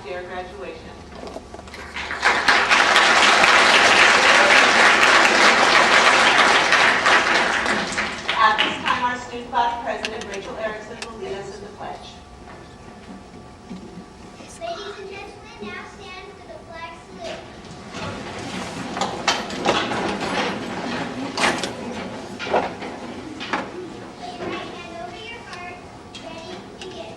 DARE graduation. At this time, our student body president, Rachel Erickson, will lead us in the pledge. Ladies and gentlemen, now stand for the flag salute. Put your right hand over your heart. Ready, begin.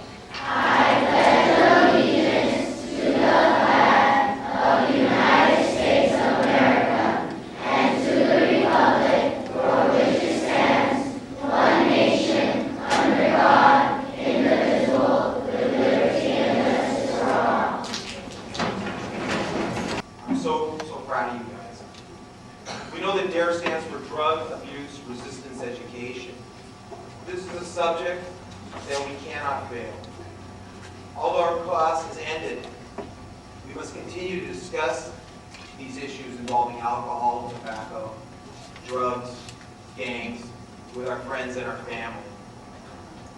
I'm so proud of you guys. We know that DARE stands for Drug Abuse Resistance Education. This is a subject that we cannot fail. Although our class has ended, we must continue to discuss these issues involving alcohol, tobacco, drugs, gangs, with our friends and our family.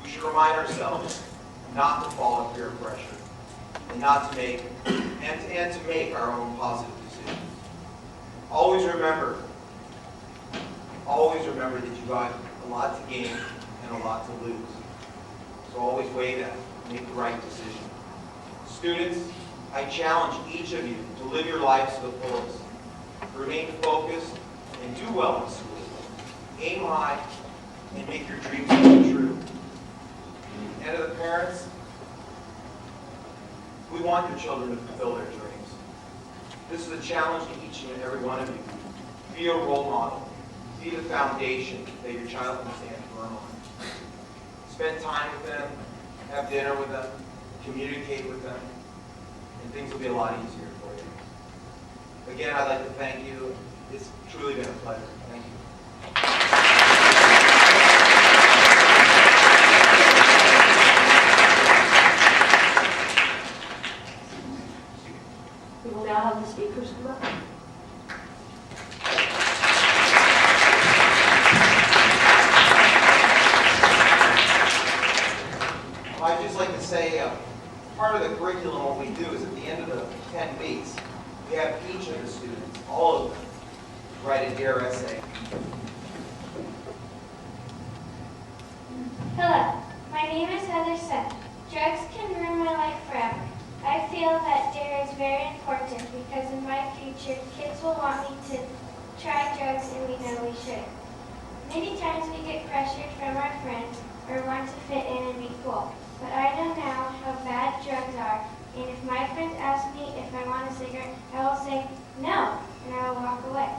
We should remind ourselves not to fall under peer pressure and not to make and to make our own positive decisions. Always remember that you got a lot to gain and a lot to lose. So always weigh that, make the right decision. Students, I challenge each of you to live your lives to the fullest. Remain focused and do well in school. Aim high and make your dreams come true. And to the parents, we want your children to fulfill their dreams. This is a challenge to each and every one of you. Be a role model. Be the foundation that your child can stand firm on. Spend time with them, have dinner with them, communicate with them, and things will be a lot easier for you. Again, I'd like to thank you. It's truly been a pleasure. Thank you. We will now have the speakers come up. I'd just like to say, part of the curriculum, what we do is at the end of the 10 weeks, we have each of the students, all of them, write a DARE essay. Hello, my name is Heather Seth. Drugs can ruin my life forever. I feel that DARE is very important because in my future, kids will want me to try drugs and we know we should. Many times we get pressured from our friends or want to fit in and be cool. But I know now how bad drugs are, and if my friends ask me if I want a cigarette, I will say no, and I will walk away.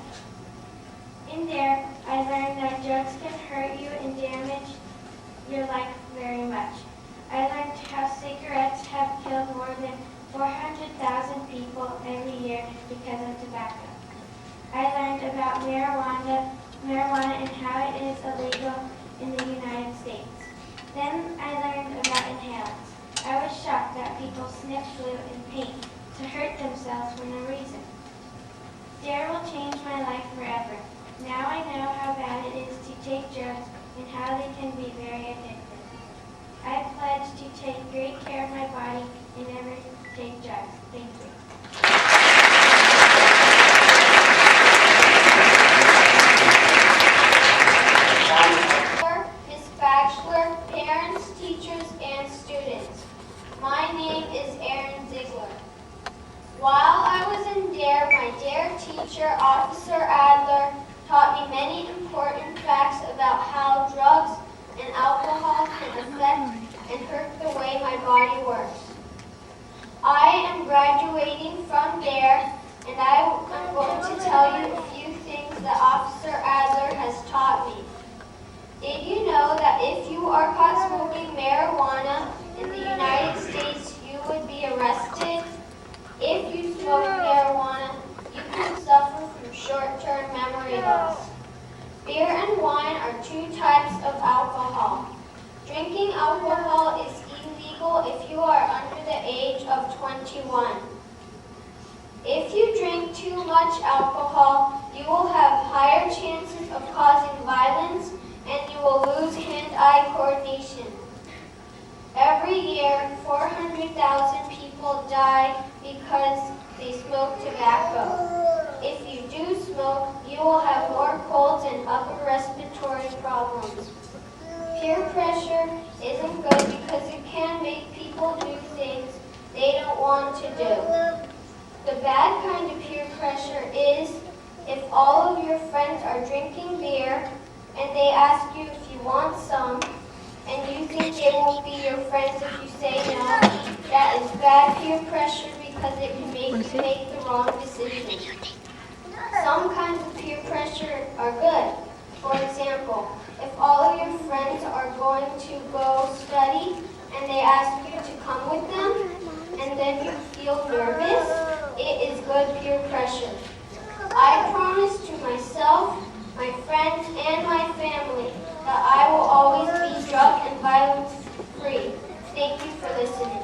In DARE, I learned that drugs can hurt you and damage your life very much. I learned how cigarettes have killed more than 400,000 people every year because of tobacco. I learned about marijuana and how it is illegal in the United States. Then I learned about inhalants. I was shocked that people sniff glue and paint to hurt themselves for no reason. DARE will change my life forever. Now I know how bad it is to take drugs and how they can be very addictive. I pledge to take great care of my body and never take drugs. Thank you. Miss Bachelor, parents, teachers, and students. My name is Erin Ziegler. While I was in DARE, my DARE teacher, Officer Adler, taught me many important facts about how drugs and alcohol can affect and hurt the way my body works. I am graduating from DARE, and I am going to tell you a few things that Officer Adler has taught me. Did you know that if you are caught smoking marijuana in the United States, you would be arrested? If you smoke marijuana, you can suffer from short-term memory loss. Beer and wine are two types of alcohol. Drinking alcohol is illegal if you are under the age of 21. If you drink too much alcohol, you will have higher chances of causing violence and you will lose hand-eye coordination. Every year, 400,000 people die die because they smoke tobacco. If you do smoke, you will have more colds and upper respiratory problems. Peer pressure isn't good because it can make people do things they don't want to do. The bad kind of peer pressure is if all of your friends are drinking beer and they ask you if you want some, and you think they won't be your friends if you say no. That is bad peer pressure because it can make you make the wrong decision. Some kinds of peer pressure are good. For example, if all of your friends are going to go study and they ask you to come with them, and then you feel nervous, it is good peer pressure. I promise to myself, my friends, and my family that I will always be drug and violence free. Thank you for listening.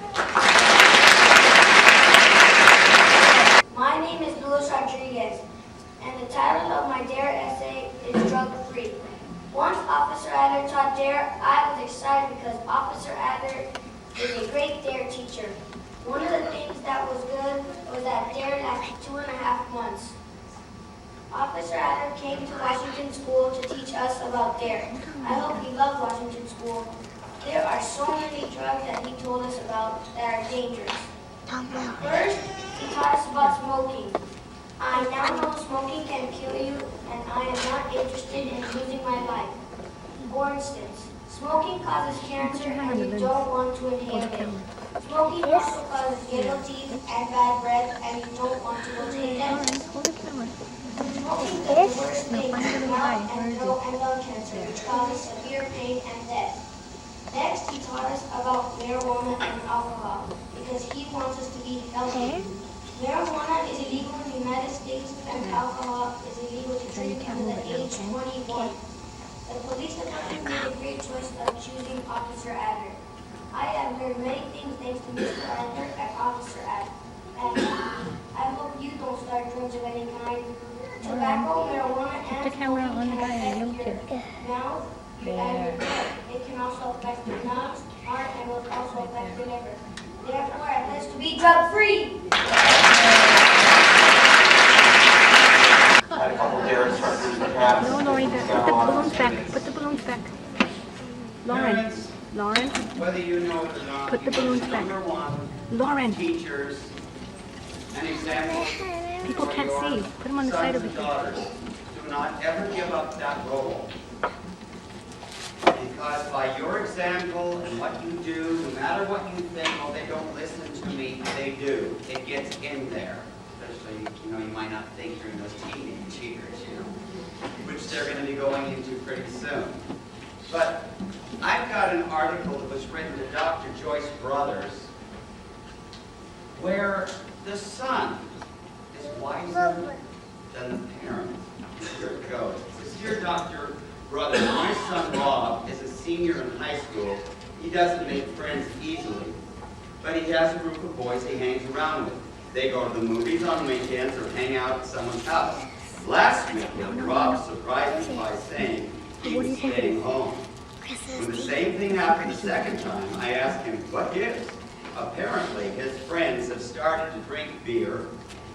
My name is Luis Rodriguez, and the title of my DARE essay is Drug Free. Once Officer Adler taught DARE, I was excited because Officer Adler is a great DARE teacher. One of the things that was good was that DARE lasted 2.5 months. Officer Adler came to Washington School to teach us about DARE. I hope he loved Washington School. There are so many drugs that he told us about that are dangerous. First, he taught us about smoking. I now know smoking can kill you, and I am not interested in losing my life. For instance, smoking causes cancer and you don't want to inhale it. Smoking also causes yellow teeth and bad breath, and you don't want to go to the dentist. Smoking does the worst things in mouth and throat and lung cancer, which causes severe pain and death. Next, he taught us about marijuana and alcohol, because he wants us to be healthy. Marijuana is illegal in the United States, and alcohol is illegal to drink under the age 21. The police department made a great choice of choosing Officer Adler. I have learned many things thanks to Mr. Adler and Officer Adler. I hope you don't start drugs of any kind. Tobacco, marijuana, and smoking can affect your mouth and your breath. It can also affect your lungs, heart, and will also affect your liver. Therefore, I pledge to be drug-free. Had a couple DARE instructors in the past. No, Lauren, put the balloons back. Put the balloons back. Lauren, Lauren, Whether you know it or not, put the balloons back. number one, Lauren, teachers, an example people for can't your see. Put them on the side sons over and here. daughters. Do not ever give up that role. Because by your example and what you do, no matter what you think, oh, they don't listen to me, they do. It gets in there. Especially, you might not think during those teenage years, which they're going to be going into pretty soon. But I've got an article that was written to Dr. Joyce Brothers where the son is wiser than the parent. Here it goes. It says, "Dear Dr. Brothers, my son Rob is a senior in high school. He doesn't make friends easily, but he has a group of boys he hangs around with. They go to the movies on weekends or hang out at someone's house. Last weekend, Rob surprised me by saying he was staying home. When the same thing happened the second time, I asked him what gives. Apparently, his friends have started to drink beer,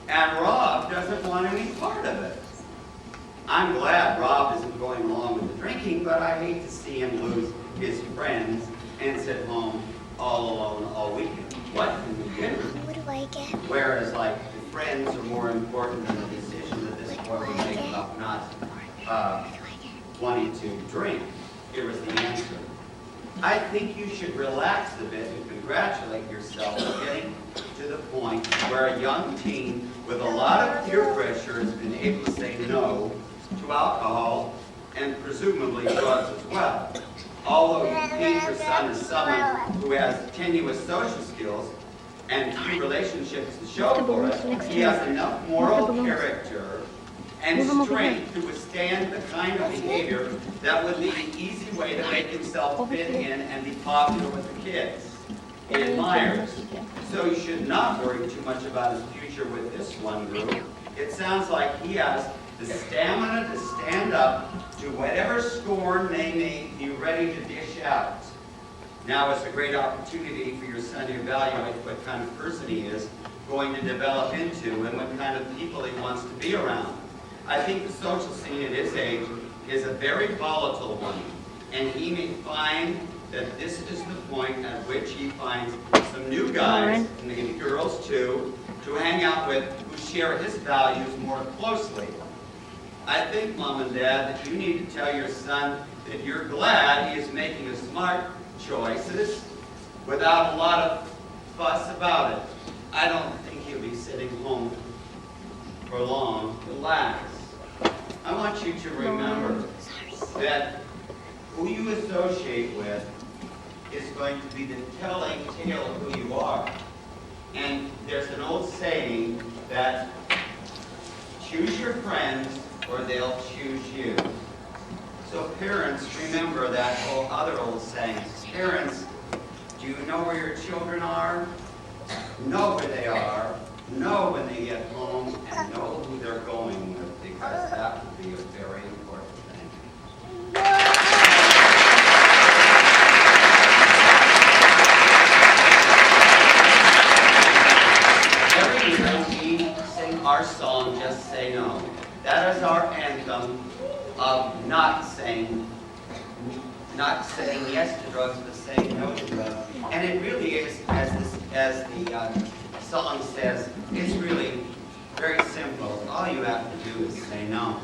and Rob doesn't want any part of it. I'm glad Rob isn't going along with the drinking, but I hate to see him lose his friends and sit home all alone all weekend. What can we do?" What do I get? Whereas, like, the friends are more important than the decision that this boy would make about not wanting to drink. Here was the answer. "I think you should relax a bit and congratulate yourself for getting to the point where a young teen with a lot of peer pressure has been able to say no to alcohol and presumably drugs as well. Although you paint your son as someone who has tenuous social skills and few relationships to show for it, he has enough moral character and strength to withstand the kind of behavior that would be an easy way to make himself fit in and be popular with the kids he admires. So you should not worry too much about his future with this one group. It sounds like he has the stamina to stand up to whatever scorn they may be ready to dish out. Now is a great opportunity for your son to evaluate what kind of person he is going to develop into and what kind of people he wants to be around. I think the social scene at his age is a very volatile one, and he may find that this is the point at which he finds some new guys, and maybe girls too, to hang out with who share his values more closely. I think, Mom and Dad, that you need to tell your son that you're glad he is making a smart choices without a lot of fuss about it. I don't think he'll be sitting home for long. Relax. I want you to remember that who you associate with is going to be the telling tale of who you are. And there's an old saying that choose your friends or they'll choose you. So parents, remember that whole other old saying. Parents, do you know where your children are? Know where they are, know when they get home, and know who they're going with, because that would be a very important thing. Every year we sing our song, Just Say No. That is our anthem of not saying yes to drugs, but saying no to drugs. And it really is, as the song says, it's really very simple. All you have to do is say no.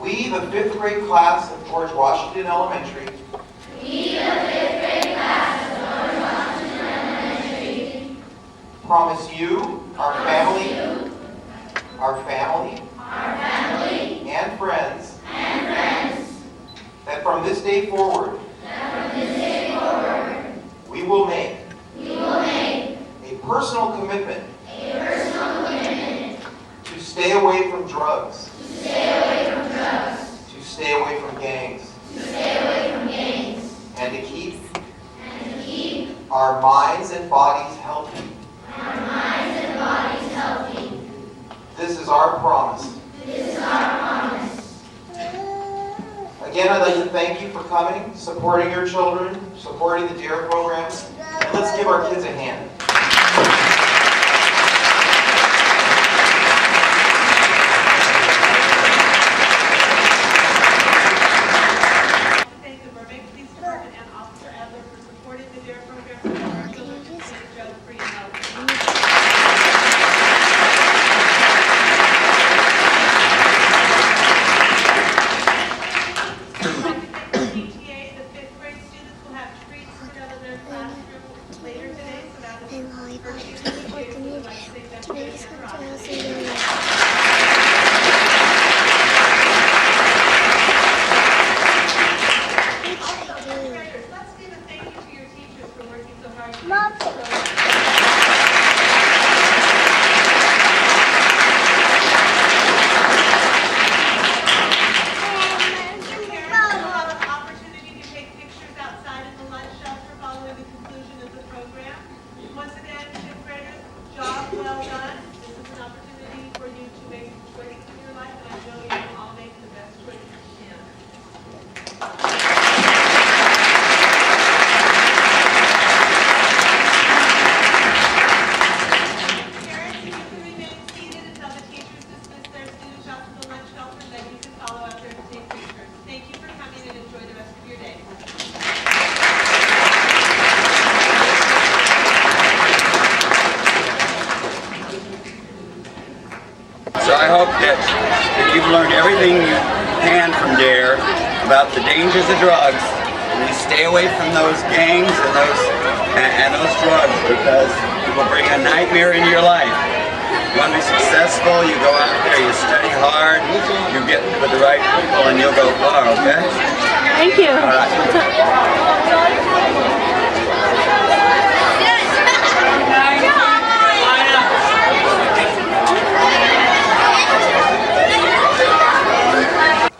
We, the fifth grade class of George Washington Elementary, promise you, our family, and friends, that from this day forward, we will make a personal commitment to stay away from drugs, to stay away from gangs, and to keep our minds and bodies healthy. This is our promise. Again, I'd like to thank you for coming, supporting your children, supporting the DARE program. And let's give our kids a hand. Thank the Burbank Police Department and Officer Adler for supporting the DARE program so that our children can stay drug-free and healthy. PTA, the fifth grade students will have treats put out of their classroom later today, so that is for students and PTA who would like to take them to their restaurant. Let's give a thank you to your teachers for working so hard to make this program. Parents will have an opportunity to take pictures outside in the lunch shelter following the conclusion of the program. Once again, fifth graders, job well done. This is an opportunity for you to make choices in your life, and I know you will all make the best choices you can. Parents, if you can remain seated until the teachers dismiss their students out to the lunch shelter, then you can follow out there to take pictures. Thank you for coming and enjoy the rest of your day. So I hope that you've learned everything you can from DARE about the dangers of drugs, and you stay away from those gangs and those drugs, because it will bring a nightmare into your life. You want to be successful, you go out there, you study hard, you get with the right people, and you'll go far, okay? Thank you. All right.